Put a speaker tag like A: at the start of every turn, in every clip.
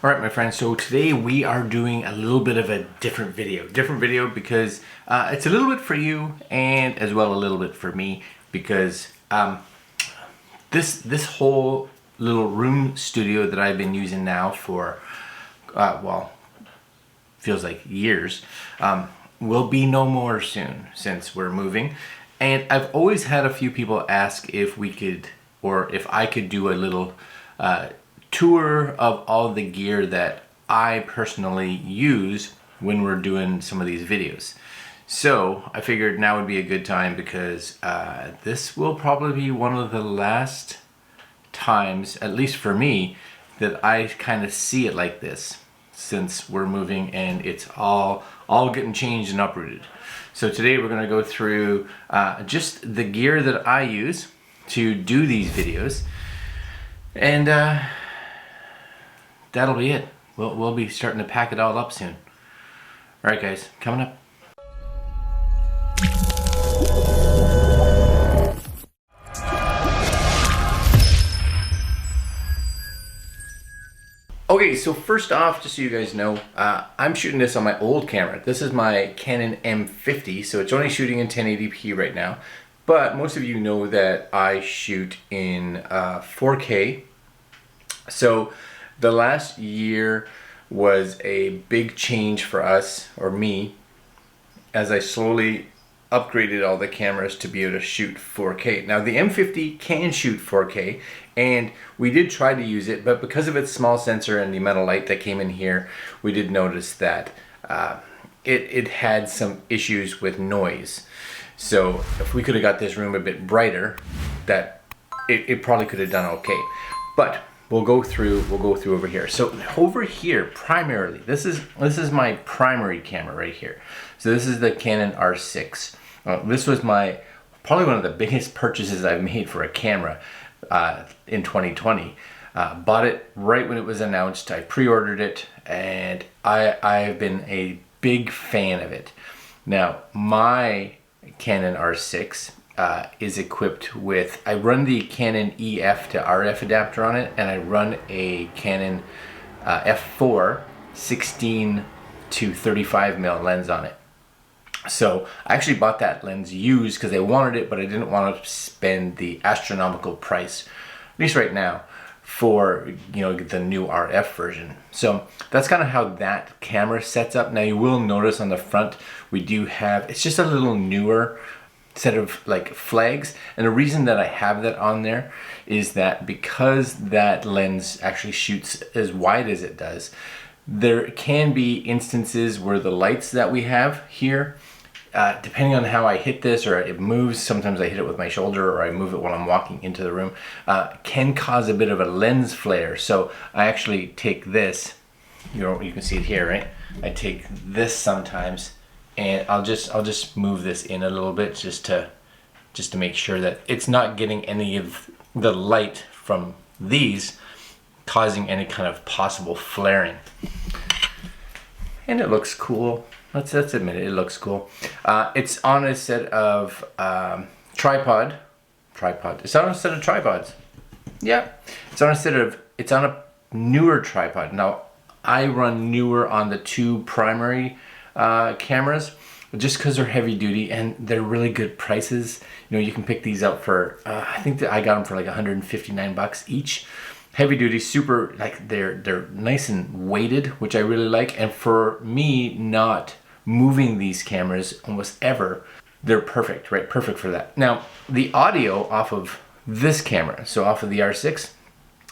A: All right, my friends, so today we are doing a little bit of a different video because it's a little bit for you and as well a little bit for me because this whole little room studio that I've been using now for, well, feels like years, will be no more soon since we're moving. And I've always had a few people ask if we could, or if I could do a little tour of all the gear that I personally use when we're doing some of these videos. So I figured now would be a good time because this will probably be one of the last times, at least for me, that I kind of see it like this since we're moving and it's all getting changed and uprooted. So today we're going to go through just the gear that I use to do these videos, and that'll be it. We'll be starting to pack it all up soon. All right, guys, coming up. Okay, so first off, just so you guys know, I'm shooting this on my old camera. This is my Canon M50, so it's only shooting in 1080p right now. But most of you know that I shoot in 4K. So the last year was a big change for us, or me, as I slowly upgraded all the cameras to be able to shoot 4K. Now the M50 can shoot 4K, and we did try to use it, but because of its small sensor and the amount of light that came in here, we did notice that it had some issues with noise. So if we could have got this room a bit brighter, that it probably could have done okay. But we'll go through over here. So over here, primarily, this is my primary camera right here. So this is the Canon R6. This was probably one of the biggest purchases I've made for a camera in 2020. Bought it right when it was announced. I pre-ordered it, and I've been a big fan of it. Now my Canon R6 is equipped with, I run the Canon EF to RF adapter on it, and I run a Canon f4 16 to 35 mil lens on it. So I actually bought that lens used because I wanted it, but I didn't want to spend the astronomical price, at least right now, for the new RF version. So that's kind of how that camera sets up. Now you will notice on the front we do have, it's just a little newer set of like flags, and the reason that I have that on there is that because that lens actually shoots as wide as it does, there can be instances where the lights that we have here, depending on how I hit this, or it moves, sometimes I hit it with my shoulder or I move it while I'm walking into the room, can cause a bit of a lens flare. So I actually take this, you can see it here, right? I take this sometimes, and I'll just move this in a little bit just to make sure that it's not getting any of the light from these causing any kind of possible flaring. And it looks cool. Let's admit it, it looks cool. It's on a set of tripod. It's on a set of tripods. Yeah, it's on a newer tripod. Now I run newer on the two primary cameras just because they're heavy duty and they're really good prices. You can pick these up for I think that I got them for like 159 bucks each. Heavy duty, super, like they're nice and weighted, which I really like. And for me, not moving these cameras almost ever, they're perfect, right? Perfect for that. Now the audio off of this camera, so off of the R6,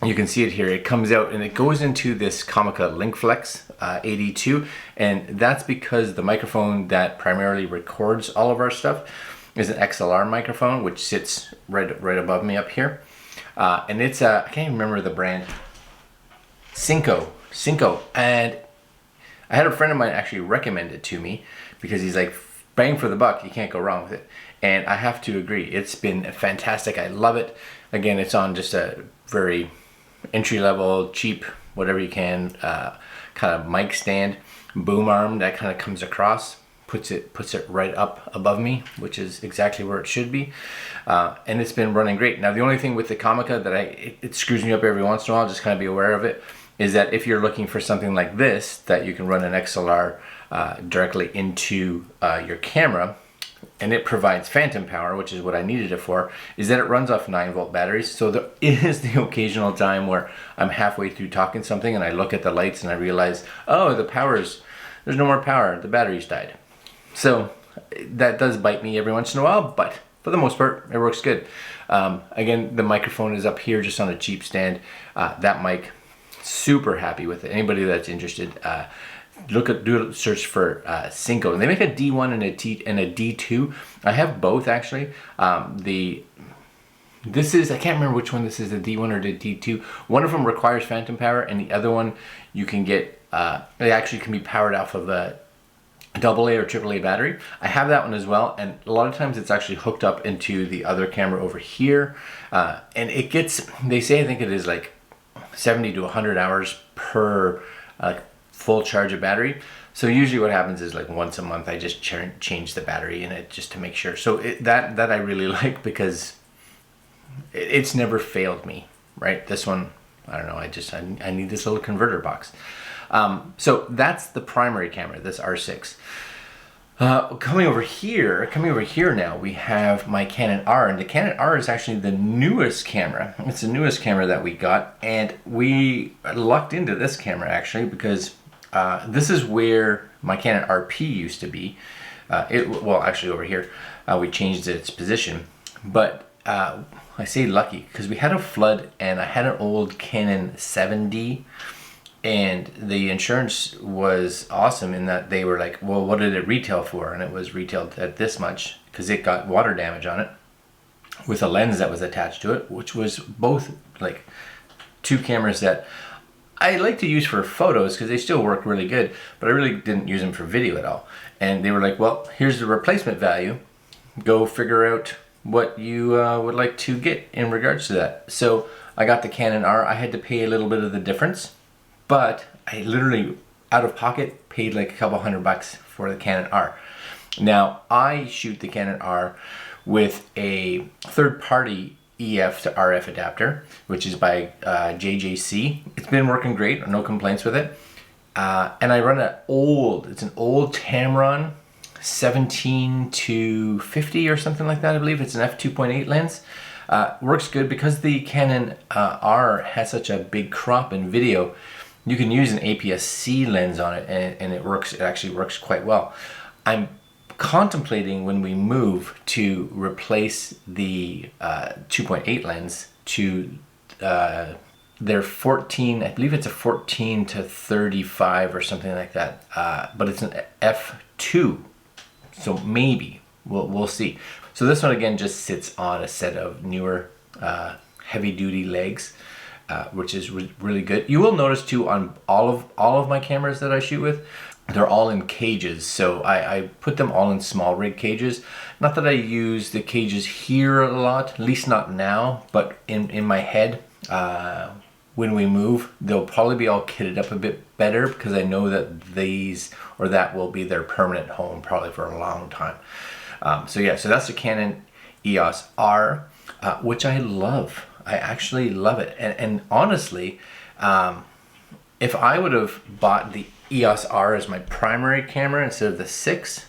A: you can see it here, it comes out and it goes into this Comica LinkFlex 82, and that's because the microphone that primarily records all of our stuff is an XLR microphone, which sits right above me up here. And it's I can't even remember the brand. Cinco. And I had a friend of mine actually recommend it to me because he's like, bang for the buck, you can't go wrong with it. And I have to agree, it's been fantastic. I love it. Again, it's on just a very entry-level, cheap, whatever you can, kind of mic stand, boom arm that kind of comes across, puts it right up above me, which is exactly where it should be. And it's been running great. Now the only thing with the Comica that it screws me up every once in a while, just kind of be aware of it, is that if you're looking for something like this, that you can run an XLR directly into your camera, and it provides phantom power, which is what I needed it for, is that it runs off 9-volt batteries. So there is the occasional time where I'm halfway through talking something and I look at the lights and I realize, oh, there's no more power, the battery's died. So that does bite me every once in a while, but for the most part, it works good. Again, the microphone is up here just on a cheap stand. That mic, super happy with it. Anybody that's interested, do a search for Cinco. And they make a D1 and a D2. I have both actually. This is, I can't remember which one this is, the D1 or the D2. One of them requires phantom power, and the other one you can get, it actually can be powered off of a AA or AAA battery. I have that one as well, and a lot of times it's actually hooked up into the other camera over here, and it gets, they say, I think it is like 70 to 100 hours per full charge of battery. So usually what happens is like once a month I just change the battery in it just to make sure. So that I really like, because it's never failed me, right? This one, I don't know, I need this little converter box. So that's the primary camera, this R6. Coming over here now, we have my Canon R, and the Canon R is actually the newest camera. It's the newest camera that we got, and we lucked into this camera actually, because this is where my Canon RP used to be. Well, actually over here, we changed its position, but I say lucky because we had a flood, and I had an old Canon 7D. And the insurance was awesome in that they were like, well, what did it retail for? And it was retailed at this much because it got water damage on it with a lens that was attached to it, which was both like two cameras that I like to use for photos because they still work really good, but I really didn't use them for video at all. And they were like, well, here's the replacement value. Go figure out what you would like to get in regards to that. So I got the Canon R. I had to pay a little bit of the difference, but I literally, out of pocket, paid like a couple $100 for the Canon R. Now, I shoot the Canon R with a third-party EF to RF adapter, which is by JJC. It's been working great, no complaints with it. And I run it's an old Tamron 17 to 50 or something like that, I believe. It's an f2.8 lens. Works good because the Canon R has such a big crop in video. You can use an APS-C lens on it, and it works. It actually works quite well. I'm contemplating when we move to replace the 2.8 lens to their 14. I believe it's a 14 to 35 or something like that. But it's an f2, so maybe we'll see. So this one again just sits on a set of newer heavy-duty legs. Which is really good. You will notice too on all of my cameras that I shoot with, they're all in cages. So I put them all in small rig cages. Not that I use the cages here a lot, at least not now, but in my head, when we move, they'll probably be all kitted up a bit better because I know that these or that will be their permanent home probably for a long time. So yeah, so that's the Canon EOS R, which I love. I actually love it, and honestly, if I would have bought the EOS R as my primary camera instead of the 6,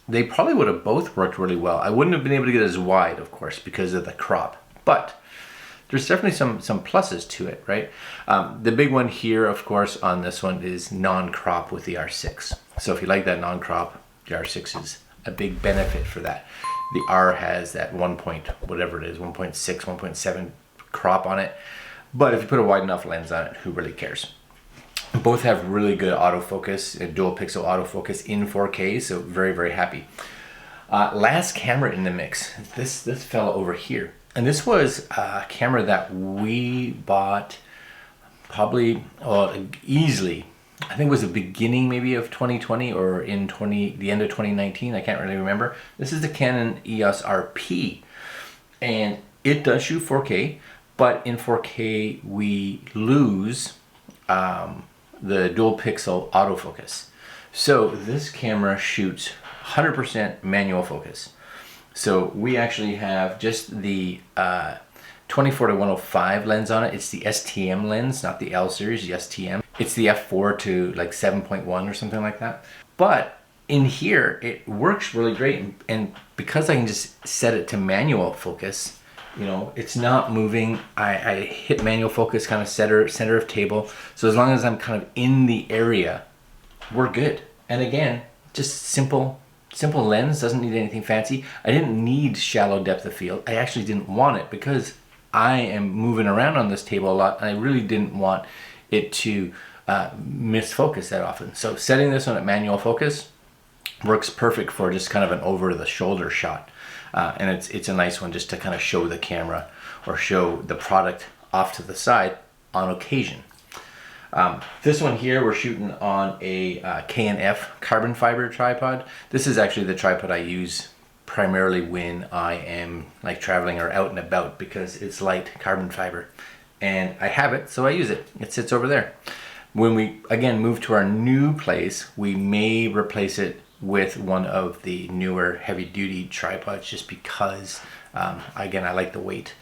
A: they probably would have both worked really well. I wouldn't have been able to get as wide, of course, because of the crop, but there's definitely some pluses to it, right? The big one here, of course, on this one is non-crop with the R6. So if you like that non-crop, the R6 is a big benefit for that. The R has that 1 point, whatever it is, 1.6, 1.7 crop on it. But if you put a wide enough lens on it, who really cares? Both have really good autofocus, dual pixel autofocus in 4K, so very, very happy. Last camera in the mix, this fella over here. And this was a camera that we bought probably, easily, I think it was the beginning maybe of 2020 or in the end of 2019. I can't really remember. This is the Canon EOS RP, and it does shoot 4K, but in 4K we lose the dual pixel autofocus. So this camera shoots 100% manual focus. So we actually have just the 24 to 105 lens on it. It's the STM lens, not the L series, the STM. It's the f4 to like 7.1 or something like that. But in here, it works really great. And because I can just set it to manual focus, you know, it's not moving. I hit manual focus, kind of center of table. So as long as I'm kind of in the area, we're good. And again, just simple lens, doesn't need anything fancy. I didn't need shallow depth of field. I actually didn't want it because I am moving around on this table a lot, and I really didn't want it to miss focus that often. So setting this one at manual focus works perfect for just kind of an over the shoulder shot. And it's a nice one just to kind of show the camera or show the product off to the side on occasion. This one here, we're shooting on a K&F carbon fiber tripod. This is actually the tripod I use primarily when I am like traveling or out and about because it's light carbon fiber. And I have it, so I use it. It sits over there. When we, again, move to our new place, we may replace it with one of the newer heavy-duty tripods just because, again, I like the weight.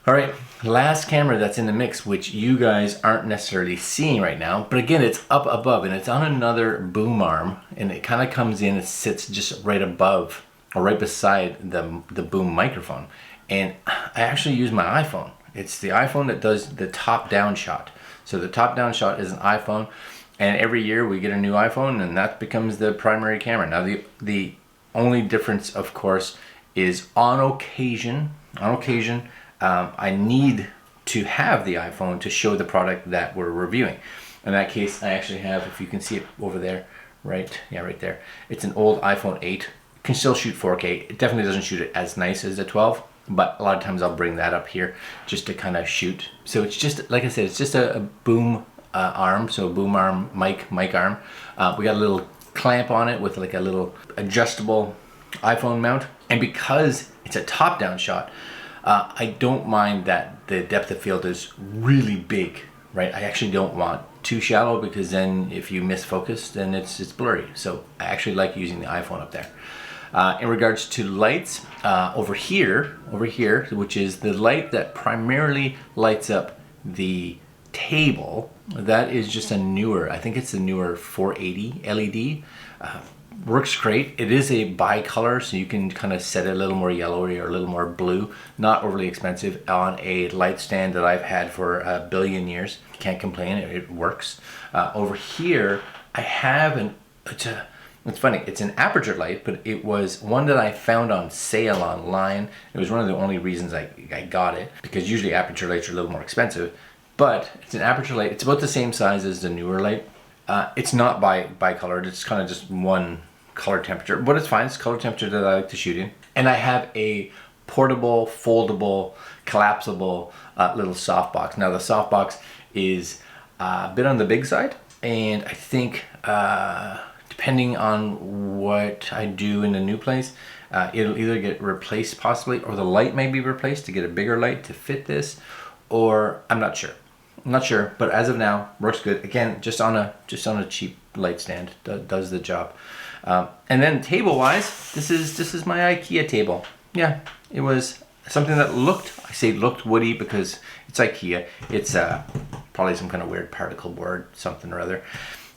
A: All right, last camera that's in the mix, which you guys aren't necessarily seeing right now, but again, it's up above and it's on another boom arm, and it kind of comes in, it sits just right above or right beside the boom microphone. And I actually use my iPhone. It's the iPhone that does the top-down shot. So the top-down shot is an iPhone, and every year we get a new iPhone, and that becomes the primary camera. Now the only difference, of course, is on occasion, I need to have the iPhone to show the product that we're reviewing. In that case, I actually have, if you can see it over there, right there. It's an old iPhone 8. It can still shoot 4K. It definitely doesn't shoot it as nice as the 12, but a lot of times I'll bring that up here just to kind of shoot. So it's just, like I said, it's just a boom arm, so a boom arm, mic arm. We got a little clamp on it with like a little adjustable iPhone mount. And because it's a top-down shot, I don't mind that the depth of field is really big, right? I actually don't want too shallow because then if you miss focus, then it's blurry. So I actually like using the iPhone up there. In regards to lights, over here, which is the light that primarily lights up the table, that is just a newer, I think it's the newer 480 LED. Works great. It is a bicolor, so you can kind of set it a little more yellowy or a little more blue. Not overly expensive on a light stand that I've had for a billion years. Can't complain, it works. Over here, I have it's funny, it's an aperture light, but it was one that I found on sale online. It was one of the only reasons I got it, because usually aperture lights are a little more expensive. But it's an aperture light. It's about the same size as the newer light. It's not bicolored. It's kind of just one color temperature, but it's fine. It's color temperature that I like to shoot in. And I have a portable, foldable, collapsible little softbox. Now the softbox is a bit on the big side, and I think depending on what I do in the new place, it'll either get replaced possibly, or the light may be replaced to get a bigger light to fit this, or I'm not sure. I'm not sure, but as of now, works good. Again, just on a cheap light stand, does the job. And then table-wise, this is my IKEA table. Yeah, it was something that looked woody because it's IKEA. It's probably some kind of weird particle board, something or other.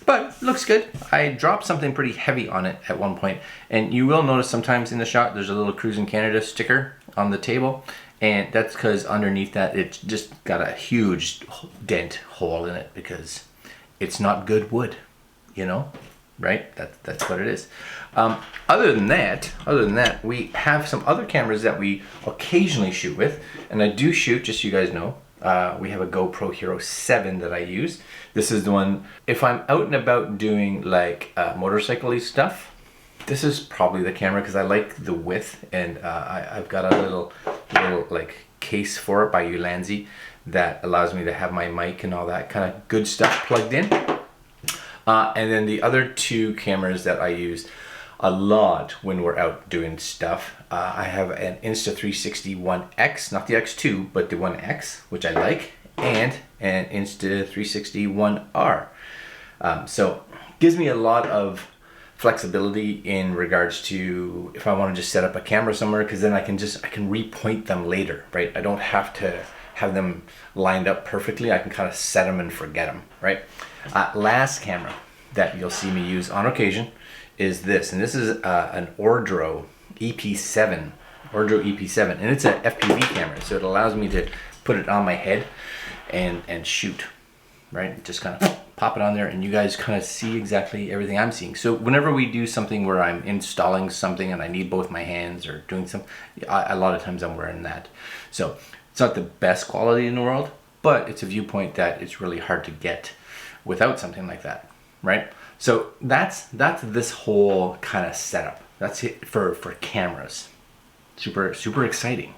A: But looks good. I dropped something pretty heavy on it at one point, and you will notice sometimes in the shot there's a little Cruising Canada sticker on the table. And that's because underneath that, it's just got a huge dent hole in it because it's not good wood, you know, right? That's what it is. Other than that, we have some other cameras that we occasionally shoot with, and I do shoot, just so you guys know. We have a GoPro Hero 7 that I use. This is the one, if I'm out and about doing like motorcycle-y stuff, this is probably the camera because I like the width, and I've got a little like case for it by Ulanzi that allows me to have my mic and all that kind of good stuff plugged in. And then the other two cameras that I use a lot when we're out doing stuff, I have an Insta360 1X, not the X2, but the 1X, which I like, and an Insta360 1R. So gives me a lot of flexibility in regards to if I want to just set up a camera somewhere, because then I can repoint them later, right? I don't have to have them lined up perfectly. I can kind of set them and forget them, right? Last camera that you'll see me use on occasion is this, and this is an Ordro EP7, and it's a FPV camera, so it allows me to put it on my head and shoot, right? Just kind of pop it on there and you guys kind of see exactly everything I'm seeing. So whenever we do something where I'm installing something and I need both my hands or doing something, a lot of times I'm wearing that. So it's not the best quality in the world, but it's a viewpoint that it's really hard to get without something like that, right? So that's this whole kind of setup. That's it for cameras. Super exciting.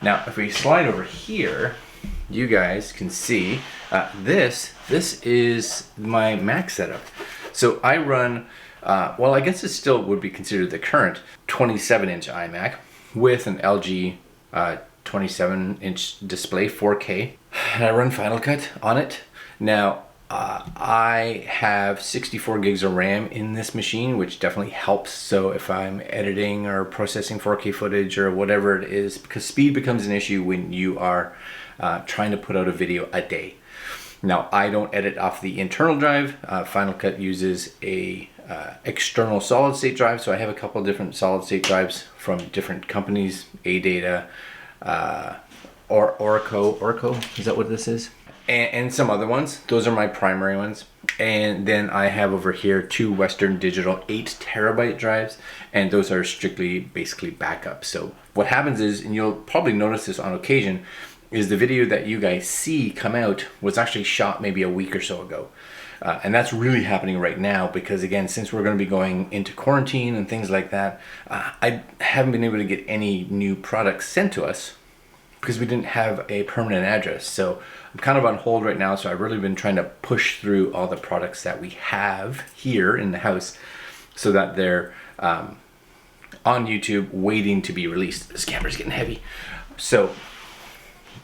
A: Now, if we slide over here, you guys can see this is my Mac setup. So I run, well, I guess it still would be considered the current 27-inch iMac with an LG 27-inch display, 4K, and I run Final Cut on it. Now, I have 64 gigs of RAM in this machine, which definitely helps. So if I'm editing or processing 4K footage or whatever it is, because speed becomes an issue when you are trying to put out a video a day. Now, I don't edit off the internal drive. Final Cut uses a external solid state drive. So I have a couple of different solid state drives from different companies, AData, or Oracle, is that what this is? And some other ones. Those are my primary ones. And then I have over here 2 Western Digital 8 terabyte drives, and those are strictly basically backup. So what happens is, and you'll probably notice this on occasion, is the video that you guys see come out was actually shot maybe a week or so ago. And that's really happening right now because, again, since we're going to be going into quarantine and things like that, I haven't been able to get any new products sent to us because we didn't have a permanent address. So I'm kind of on hold right now, so I've really been trying to push through all the products that we have here in the house so that they're on YouTube waiting to be released. This camera's getting heavy. So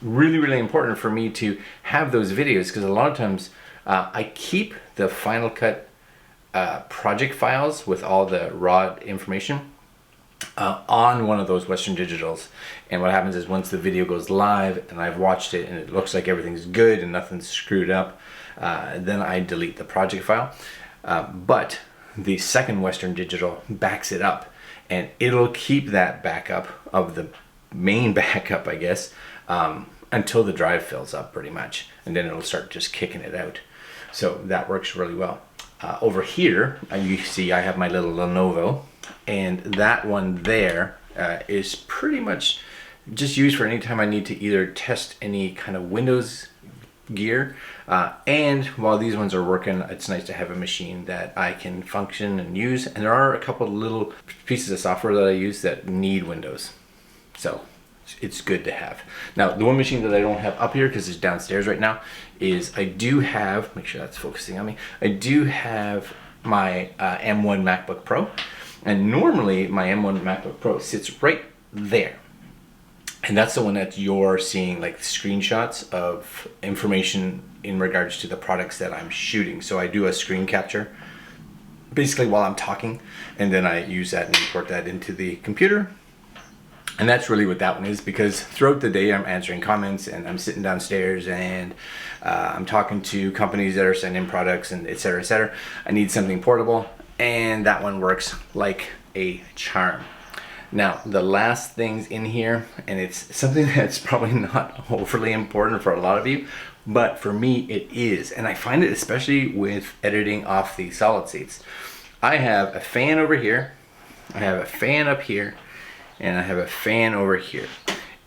A: really important for me to have those videos, because a lot of times I keep the Final Cut project files with all the raw information on one of those Western Digitals, and what happens is once the video goes live and I've watched it and it looks like everything's good and nothing's screwed up, then I delete the project file. But the second Western Digital backs it up, and it'll keep that backup of the main backup, I guess, until the drive fills up pretty much, and then it'll start just kicking it out. So that works really well. Over here, you see I have my little Lenovo, and that one there is pretty much just used for any time I need to either test any kind of Windows gear, and while these ones are working, it's nice to have a machine that I can function and use. And there are a couple of little pieces of software that I use that need Windows, so it's good to have. Now, the one machine that I don't have up here because it's downstairs right now is I do have, make sure that's focusing on me, I do have my M1 MacBook Pro, and normally my M1 MacBook Pro sits right there, and that's the one that you're seeing like screenshots of information in regards to the products that I'm shooting. So I do a screen capture basically while I'm talking, and then I use that and import that into the computer. And that's really what that one is, because throughout the day I'm answering comments and I'm sitting downstairs and I'm talking to companies that are sending products and et cetera, I need something portable, and that one works like a charm. Now, the last things in here, and it's something that's probably not overly important for a lot of you, but for me it is, and I find it especially with editing off the solid states. I have a fan over here, I have a fan up here, and I have a fan over here,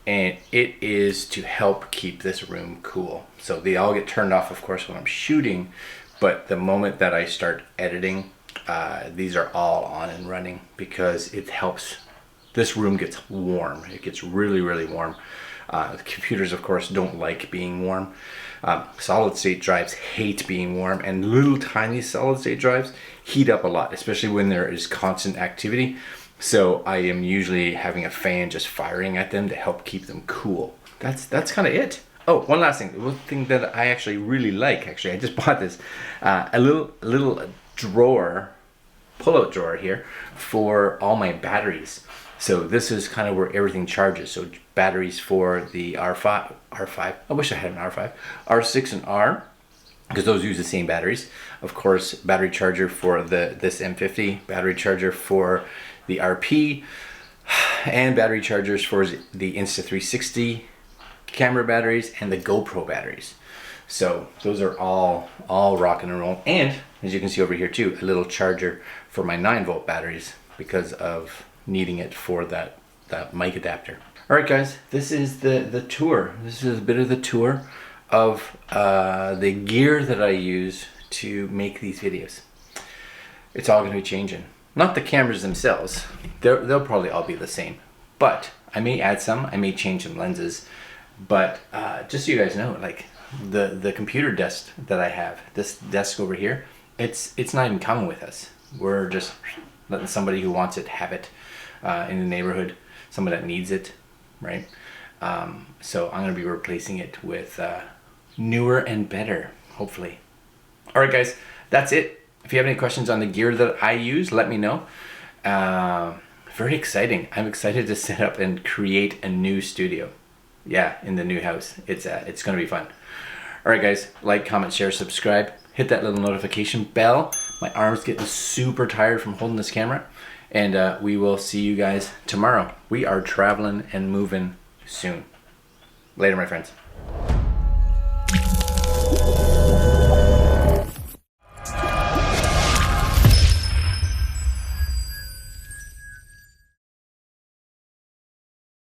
A: and it is to help keep this room cool. So they all get turned off, of course, when I'm shooting, but the moment that I start editing, these are all on and running because it helps. This room gets warm. It gets really warm. The computers, of course, don't like being warm. Solid state drives hate being warm, and little tiny solid state drives heat up a lot, especially when there is constant activity. So I am usually having a fan just firing at them to help keep them cool. That's kind of it. Oh, one last thing. One thing that I actually really like, I just bought this, a little drawer pull-out drawer here for all my batteries. So this is kind of where everything charges. So batteries for the R5, I wish I had an R5, R6 and R, because those use the same batteries. Of course, battery charger for this M50, battery charger for the RP, and battery chargers for the Insta360 camera batteries and the GoPro batteries. So those are all rock and roll. And as you can see over here too, a little charger for my 9-volt batteries because of needing it for that mic adapter. All right, guys, this is the tour. This is a bit of the tour of the gear that I use to make these videos. It's all going to be changing. Not the cameras themselves. They'll probably all be the same. But I may add some. I may change some lenses. But just so you guys know, like the computer desk that I have, this desk over here, it's not even coming with us. We're just letting somebody who wants it have it in the neighborhood, someone that needs it, right? So I'm going to be replacing it with newer and better, hopefully. All right, guys, that's it. If you have any questions on the gear that I use, let me know. Very exciting. I'm excited to set up and create a new studio. Yeah, in the new house. It's going to be fun. All right, guys, like, comment, share, subscribe. Hit that little notification bell. My arm's getting super tired from holding this camera. And we will see you guys tomorrow. We are traveling and moving soon. Later, my friends.